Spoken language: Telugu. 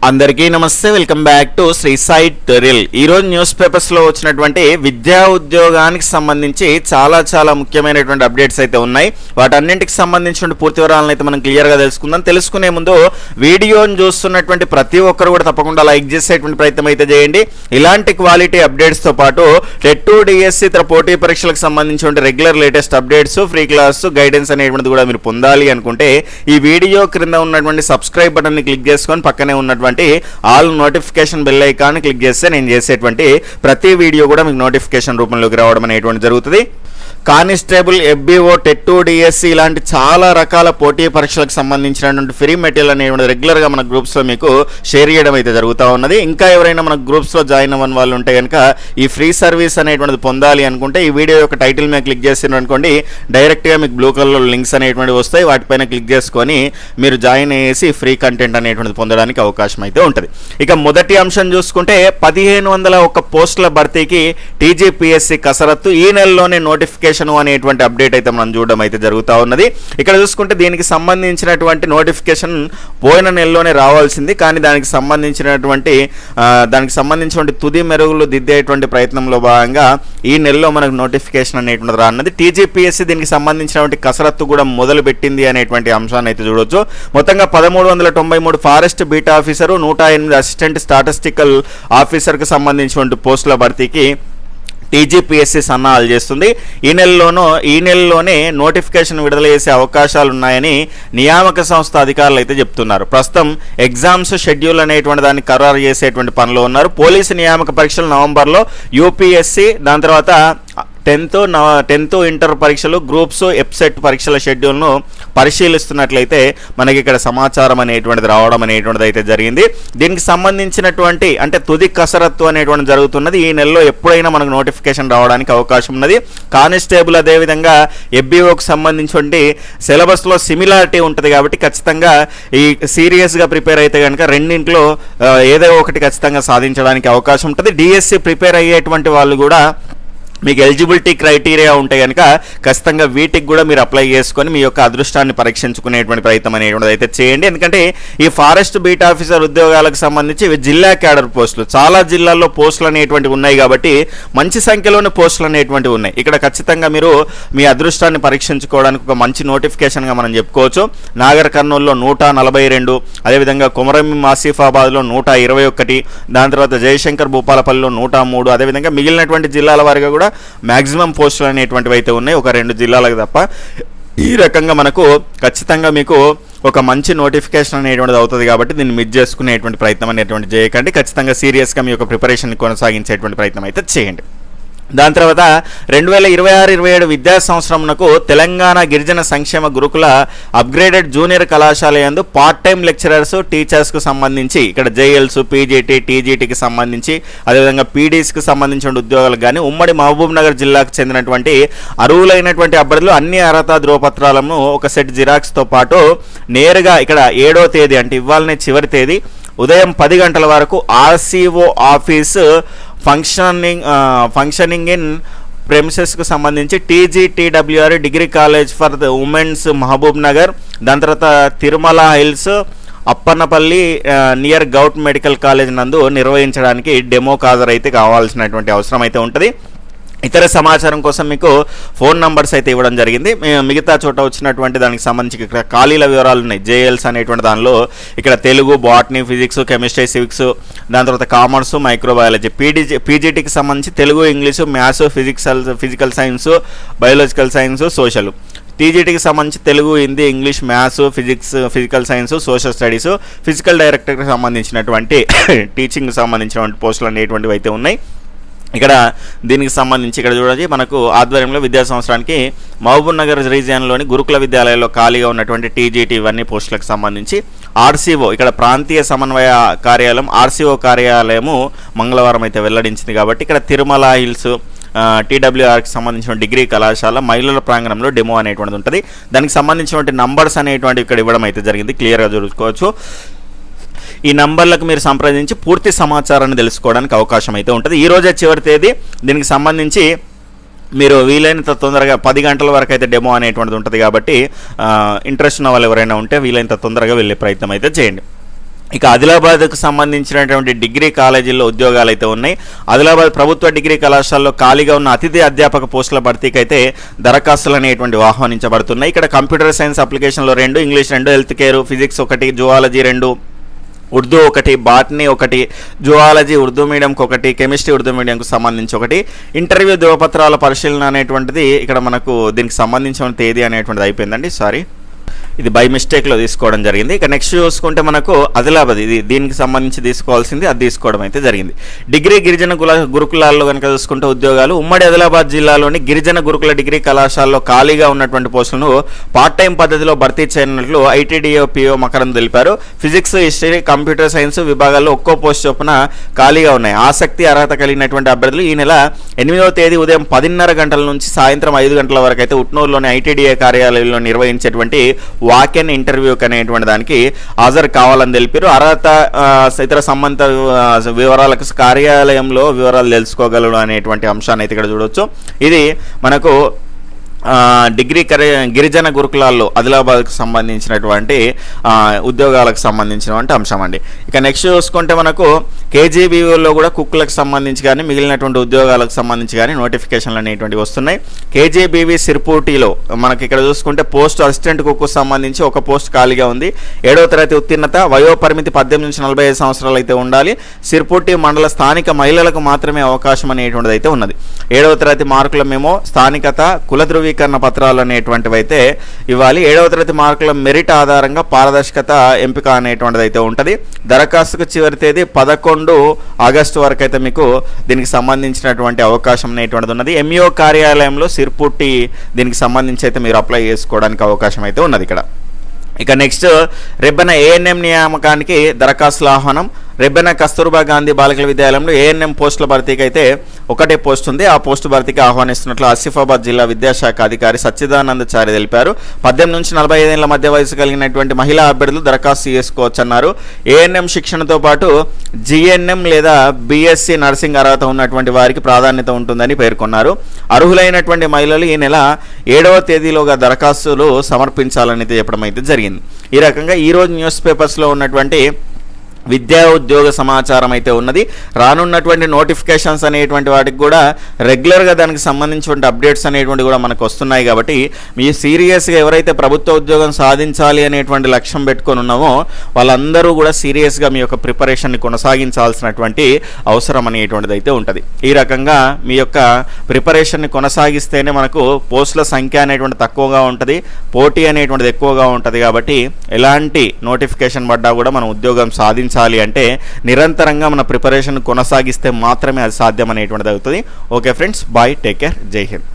అందరికీ నమస్తే, welcome back to Shri Sai tutorial. ఈరోజు న్యూస్ పేపర్స్లో వచ్చినటువంటి విద్యా ఉద్యోగానికి సంబంధించి చాలా ముఖ్యమైనటువంటి అప్డేట్స్ అయితే ఉన్నాయి. వాటన్నింటికి సంబంధించిన పూర్తి వివరాలను అయితే మనం క్లియర్గా తెలుసుకుందాం. తెలుసుకునే ముందు వీడియోని చూస్తున్నటువంటి ప్రతి ఒక్కరు కూడా తప్పకుండా లైక్ చేసేటువంటి ప్రయత్నం అయితే చేయండి. ఇలాంటి క్వాలిటీ అప్డేట్స్తో పాటు టెట్ 2 డిఎస్సి ఇతర పోటీ పరీక్షలకు సంబంధించిన regular latest updates, free class guidance అనేటువంటిది కూడా మీరు పొందాలి అనుకుంటే ఈ వీడియో క్రింద ఉన్నటువంటి సబ్స్క్రైబ్ బటన్ని క్లిక్ చేసుకొని పక్కనే ఉన్నటువంటి all notification bell icon click చేస్తే నేను చేసేటువంటి ప్రతి వీడియో కూడా మీకు నోటిఫికేషన్ రూపంలోకి రావడం అనేటువంటి జరుగుతుంది. కానిస్టేబుల్, ఎఫ్బిఓ, టెట్ 2 డిఎస్సి ఇలాంటి చాలా రకాల పోటీ పరీక్షలకు సంబంధించినటువంటి ఫ్రీ మెటీరియల్ అనేటువంటి రెగ్యులర్గా మన గ్రూప్స్లో మీకు షేర్ చేయడం అయితే జరుగుతూ ఉన్నది. ఇంకా ఎవరైనా మన గ్రూప్స్లో జాయిన్ అవ్వని వాళ్ళు ఉంటే కనుక ఈ ఫ్రీ సర్వీస్ అనేటువంటిది పొందాలి అనుకుంటే ఈ వీడియో యొక్క టైటిల్ మీద క్లిక్ చేసిన అనుకోండి, డైరెక్ట్గా మీకు బ్లూ కలర్ లింక్స్ అనేటువంటివి వస్తాయి. వాటిపైన క్లిక్ చేసుకొని మీరు జాయిన్ అయ్యేసి ఫ్రీ కంటెంట్ అనేటువంటిది పొందడానికి అవకాశం అయితే ఉంటుంది. ఇక మొదటి అంశం చూసుకుంటే 1501 పోస్టుల భర్తీకి టీజీపీఎస్సీ కసరత్తు, ఈ నెలలోనే నోటిఫికేషన్ అనేటువంటి అప్డేట్ అయితే మనం చూడడం అయితే జరుగుతూ ఉన్నది. ఇక్కడ చూసుకుంటే దీనికి సంబంధించినటువంటి నోటిఫికేషన్ పోయిన నెలలోనే రావాల్సింది, కానీ దానికి సంబంధించినటువంటి తుది మెరుగులు దిద్దేటువంటి ప్రయత్నంలో భాగంగా ఈ నెలలో మనకు నోటిఫికేషన్ అనేటువంటిది రానున్నది. టీజీపీఎస్సీ దీనికి సంబంధించినటువంటి కసరత్తు కూడా మొదలు పెట్టింది అనేటువంటి అంశాన్ని అయితే చూడవచ్చు. మొత్తంగా 1393 forest beta officer, 108 assistant statistical ఆఫీసర్కి సంబంధించినటువంటి పోస్టుల భర్తీకి టీజీపీఎస్సీ సన్నాహాలు చేస్తుంది. ఈ నెలలోనే నోటిఫికేషన్ విడుదల చేసే అవకాశాలు ఉన్నాయని నియామక సంస్థ అధికారులు అయితే చెప్తున్నారు. ప్రస్తుతం ఎగ్జామ్స్ షెడ్యూల్ అనేటువంటి దాన్ని ఖరారు చేసేటువంటి పనిలో ఉన్నారు. పోలీసు నియామక పరీక్షలు నవంబర్లో, యూపీఎస్సీ దాని తర్వాత 10th ఇంటర్ పరీక్షలు, గ్రూప్స్, ఎప్సెట్ పరీక్షల షెడ్యూల్ను పరిశీలిస్తున్నట్లయితే మనకి ఇక్కడ సమాచారం అనేటువంటిది రావడం అనేటువంటిది అయితే జరిగింది. దీనికి సంబంధించినటువంటి అంటే తుది కసరత్తు అనేటువంటి జరుగుతున్నది. ఈ నెలలో ఎప్పుడైనా మనకు నోటిఫికేషన్ రావడానికి అవకాశం ఉన్నది. కానిస్టేబుల్ అదేవిధంగా ఎఫ్బిఓకి సంబంధించి సిలబస్లో సిమిలారిటీ ఉంటుంది కాబట్టి ఖచ్చితంగా ఈ సీరియస్గా ప్రిపేర్ అయితే కనుక రెండింటిలో ఏదో ఒకటి ఖచ్చితంగా సాధించడానికి అవకాశం ఉంటుంది. డిఎస్సి ప్రిపేర్ అయ్యేటువంటి వాళ్ళు కూడా మీకు ఎలిజిబిలిటీ క్రైటీరియా ఉంటే కనుక ఖచ్చితంగా వీటికి కూడా మీరు అప్లై చేసుకొని మీ యొక్క అదృష్టాన్ని పరీక్షించుకునేటువంటి ప్రయత్నం అనేటువంటిది అయితే చేయండి. ఎందుకంటే ఈ ఫారెస్ట్ బీట్ ఆఫీసర్ ఉద్యోగాలకు సంబంధించి జిల్లా క్యాడర్ పోస్టులు చాలా జిల్లాల్లో పోస్టులు అనేటువంటివి ఉన్నాయి కాబట్టి మంచి సంఖ్యలోని పోస్టులు అనేటువంటివి ఉన్నాయి. ఇక్కడ ఖచ్చితంగా మీరు మీ అదృష్టాన్ని పరీక్షించుకోవడానికి ఒక మంచి నోటిఫికేషన్గా మనం చెప్పుకోవచ్చు. నాగర్ కర్నూలులో 142, అదేవిధంగా కొమరం ఆసిఫాబాద్లో 121, దాని తర్వాత జయశంకర్ భూపాలపల్లిలో 103, అదేవిధంగా మిగిలినటువంటి జిల్లాల వారిగా కూడా మ్యాక్సిమం పోస్టులు అనేటువంటివి అయితే ఉన్నాయి, ఒక 2 జిల్లాలకు తప్ప. ఈ రకంగా మనకు ఖచ్చితంగా మీకు ఒక మంచి నోటిఫికేషన్ అనేటువంటిది అవుతుంది కాబట్టి దీన్ని మిస్ చేసుకునేటువంటి ప్రయత్నం అనేటువంటి చేయకండి. ఖచ్చితంగా సీరియస్గా మీ యొక్క ప్రిపరేషన్ కొనసాగించేటువంటి ప్రయత్నం అయితే చేయండి. దాని తర్వాత 2026-27 విద్యా సంవత్సరంకు తెలంగాణ గిరిజన సంక్షేమ గురుకుల అప్గ్రేడెడ్ జూనియర్ కళాశాల యందు పార్ట్ టైం లెక్చరర్స్, టీచర్స్కు సంబంధించి ఇక్కడ జేఎల్స్, పీజీటీ, టీజీటీకి సంబంధించి అదేవిధంగా పీడీస్కి సంబంధించిన ఉద్యోగాలకు కానీ ఉమ్మడి మహబూబ్ నగర్ జిల్లాకు చెందినటువంటి అర్హులైనటువంటి అభ్యర్థులు అన్ని అర్హత ధ్రువపత్రాలను ఒక సెట్ జిరాక్స్తో పాటు నేరుగా ఇక్కడ 7వ తేదీ అంటే ఇవాళనే చివరి తేదీ ఉదయం 10 గంటల వరకు ఆర్సీఓ ఆఫీసు ఫంక్షనింగ్ ఇన్ ప్రెమిసెస్కు సంబంధించి TGTWR degree college for the women's Mahabubnagar, దాని తర్వాత Tirumala hills, Appannapalli near govt medical college నందు నిర్వహించడానికి డెమో హాజరు అయితే కావాల్సినటువంటి అవసరం అయితే ఉంటుంది. ఇతర సమాచారం కోసం మీకు ఫోన్ నంబర్స్ అయితే ఇవ్వడం జరిగింది. మిగతా చోట వచ్చినటువంటి దానికి సంబంధించి ఇక్కడ ఖాళీల వివరాలు ఉన్నాయి. జేఎల్స్ అనేటువంటి దానిలో ఇక్కడ Telugu, botany, physics, chemistry, civics, దాని తర్వాత కామర్స్, మైక్రోబయాలజీ. పీజీటీకి సంబంధించి Telugu, English, maths, physical science, biological science, social. టీజీటీకి సంబంధించి Telugu, Hindi, English, maths, physical science, social studies, physical డైరెక్టర్కి సంబంధించినటువంటి టీచింగ్కి సంబంధించినటువంటి పోస్టులు అనేటువంటివి అయితే ఉన్నాయి. ఇక్కడ దీనికి సంబంధించి ఇక్కడ చూడండి మనకు ఆధ్వర్యంలో విద్యా సంవత్సరానికి మహబూబ్ నగర్ రీజియన్లోని గురుకుల విద్యాలయాల్లో ఖాళీగా ఉన్నటువంటి టీజీటీ ఇవన్నీ పోస్టులకు సంబంధించి ఆర్సీఓ ఇక్కడ ప్రాంతీయ సమన్వయ కార్యాలయం ఆర్సీఓ కార్యాలయము మంగళవారం అయితే వెల్లడించింది. కాబట్టి ఇక్కడ తిరుమల హిల్స్ టీడబ్ల్యూఆర్కి సంబంధించిన డిగ్రీ కళాశాల మహిళల ప్రాంగణంలో డెమో అనేటువంటిది ఉంటుంది. దానికి సంబంధించినటువంటి నంబర్స్ అనేటువంటి ఇక్కడ ఇవ్వడం అయితే జరిగింది, క్లియర్గా చూసుకోవచ్చు. ఈ నంబర్లకు మీరు సంప్రదించి పూర్తి సమాచారాన్ని తెలుసుకోవడానికి అవకాశం అయితే ఉంటుంది. ఈ రోజే చివరి తేదీ. దీనికి సంబంధించి మీరు వీలైనంత తొందరగా 10 గంటల వరకు అయితే డెమో అనేటువంటిది ఉంటుంది కాబట్టి ఇంట్రెస్ట్ ఉన్న వాళ్ళు ఎవరైనా ఉంటే వీలైనంత తొందరగా వెళ్ళే ప్రయత్నం అయితే చేయండి. ఇక ఆదిలాబాద్కు సంబంధించినటువంటి డిగ్రీ కాలేజీల్లో ఉద్యోగాలు అయితే ఉన్నాయి. ఆదిలాబాద్ ప్రభుత్వ డిగ్రీ కళాశాలలో ఖాళీగా ఉన్న అతిథి అధ్యాపక పోస్టుల భర్తీకి అయితే దరఖాస్తులు అనేటువంటివి ఆహ్వానించబడుతున్నాయి. ఇక్కడ కంప్యూటర్ సైన్స్ అప్లికేషన్లో 2, English 2, health care, physics 1, zoology 2, Urdu 1, botany 1, zoology Urdu మీడియంకి 1, కెమిస్ట్రీ ఉర్దూ మీడియంకు సంబంధించి 1, ఇంటర్వ్యూ ధృవపత్రాల పరిశీలన అనేటువంటిది ఇక్కడ మనకు దీనికి సంబంధించిన తేదీ అనేటువంటిది అయిపోయిందండి. ఇది బై మిస్టేక్లో తీసుకోవడం జరిగింది. ఇక నెక్స్ట్ చూసుకుంటే మనకు ఆదిలాబాద్, ఇది దీనికి సంబంధించి తీసుకోవాల్సింది, అది తీసుకోవడం అయితే జరిగింది. డిగ్రీ గిరిజన గురుకులాల్లో కనుక చూసుకుంటే ఉద్యోగాలు ఉమ్మడి ఆదిలాబాద్ జిల్లాలోని గిరిజన గురుకుల డిగ్రీ కళాశాలలో ఖాళీగా ఉన్నటువంటి పోస్టులను పార్ట్ టైం పద్ధతిలో భర్తీ చేయనున్నట్లు ఐటీడీఓ పిఓ మకరం తెలిపారు. ఫిజిక్స్, హిస్టరీ, కంప్యూటర్ సైన్స్ విభాగాల్లో ఒక్కో పోస్ట్ చొప్పున ఖాళీగా ఉన్నాయి. ఆసక్తి, అర్హత కలిగినటువంటి అభ్యర్థులు ఈ నెల 8వ తేదీ ఉదయం 10:30 గంటల నుంచి సాయంత్రం 5 గంటల వరకు అయితే ఉట్నూరులోని ఐటీడీఏ కార్యాలయంలో నిర్వహించేటువంటి వాక్-ఇన్ ఇంటర్వ్యూకి అనేటువంటి దానికి హాజరు కావాలని తెలిపారు. అర్హత, ఇతర సంబంధిత వివరాలకు కార్యాలయంలో వివరాలు తెలుసుకోగలడు అనేటువంటి అంశాన్ని అయితే ఇక్కడ చూడవచ్చు. ఇది మనకు డిగ్రీ గిరిజన గురుకులాల్లో ఆదిలాబాద్కు సంబంధించినటువంటి ఉద్యోగాలకు సంబంధించినటువంటి అంశం అండి. ఇక నెక్స్ట్ చూసుకుంటే మనకు కేజీబీవీలో కూడా కుక్కులకు సంబంధించి కానీ మిగిలినటువంటి ఉద్యోగాలకు సంబంధించి కానీ నోటిఫికేషన్లు అనేటువంటివి వస్తున్నాయి. కేజీబీవీ సిర్పూటిలో మనకి ఇక్కడ చూసుకుంటే పోస్ట్ అసిస్టెంట్ కుక్కు సంబంధించి ఒక పోస్ట్ ఖాళీగా ఉంది. 7వ తరగతి ఉత్తీర్ణత, వయోపరిమితి 18 నుంచి 45 సంవత్సరాలు అయితే ఉండాలి. సిర్పూటి మండల స్థానిక మహిళలకు మాత్రమే అవకాశం అనేటువంటిది అయితే ఉన్నది. 7వ తరగతి మార్కుల మేమో స్థానికత, కుల ధృవీకరణ పత్రాలు అనేటువంటివి అయితే ఇవ్వాలి. 7వ తరగతి మార్కుల మెరిట్ ఆధారంగా పారదర్శకత ఎంపిక అనేటువంటిది అయితే ఉంటుంది. దరఖాస్తుకు చివరి తేదీ 11 ఆగస్టు వరకు అయితే మీకు దీనికి సంబంధించినటువంటి అవకాశం అనేటువంటిది ఉన్నది. ఎంఈఓ కార్యాలయంలో సిర్పూటి దీనికి సంబంధించి అయితే మీరు అప్లై చేసుకోవడానికి అవకాశం అయితే ఉన్నది ఇక్కడ. ఇక నెక్స్ట్ రెబ్బెన ఏఎన్ఎం నియామకానికి దరఖాస్తుల ఆహ్వానం. రెబ్బెన కస్తూర్బా గాంధీ బాలికల విద్యాలయంలో ఏఎన్ఎం పోస్టుల భర్తీకి అయితే ఒకటే పోస్ట్ ఉంది. ఆ పోస్టు భర్తీకి ఆహ్వానిస్తున్నట్లు ఆసిఫాబాద్ జిల్లా విద్యాశాఖ అధికారి సచ్చిదానందచారి తెలిపారు. 18 నుంచి 45 ఏళ్ల మధ్య వయసు కలిగినటువంటి మహిళా అభ్యర్థులు దరఖాస్తు చేసుకోవచ్చన్నారు. ఏఎన్ఎం శిక్షణతో పాటు జిఎన్ఎం లేదా బీఎస్సీ నర్సింగ్ అర్హత ఉన్నటువంటి వారికి ప్రాధాన్యత ఉంటుందని పేర్కొన్నారు. అర్హులైనటువంటి మహిళలు ఈ నెల 7వ తేదీలోగా దరఖాస్తులు సమర్పించాలని చెప్పడం అయితే జరిగింది. ఈ రకంగా ఈరోజు న్యూస్ పేపర్స్లో ఉన్నటువంటి విద్యా ఉద్యోగ సమాచారం అయితే ఉన్నది. రానున్నటువంటి నోటిఫికేషన్స్ అనేటువంటి వాటికి కూడా రెగ్యులర్గా దానికి సంబంధించిన అప్డేట్స్ అనేటువంటి కూడా మనకు వస్తున్నాయి. కాబట్టి మీ సీరియస్గా ఎవరైతే ప్రభుత్వ ఉద్యోగం సాధించాలి అనేటువంటి లక్ష్యం పెట్టుకొని ఉన్నామో వాళ్ళందరూ కూడా సీరియస్గా మీ యొక్క ప్రిపరేషన్ని కొనసాగించాల్సినటువంటి అవసరం అనేటువంటిది అయితే ఉంటుంది. ఈ రకంగా మీ యొక్క ప్రిపరేషన్ని కొనసాగిస్తేనే మనకు పోస్టుల సంఖ్య అనేటువంటి తక్కువగా ఉంటుంది, పోటీ అనేటువంటిది ఎక్కువగా ఉంటుంది. కాబట్టి ఎలాంటి నోటిఫికేషన్ పడ్డా కూడా మనం ఉద్యోగం సాధించాలి అంటే నిరంతరంగా మన ప్రిపరేషన్ కొనసాగిస్తే మాత్రమే అది సాధ్యం అనేటువంటిది అవుతుంది. Okay friends, bye, take care, జై హింద్.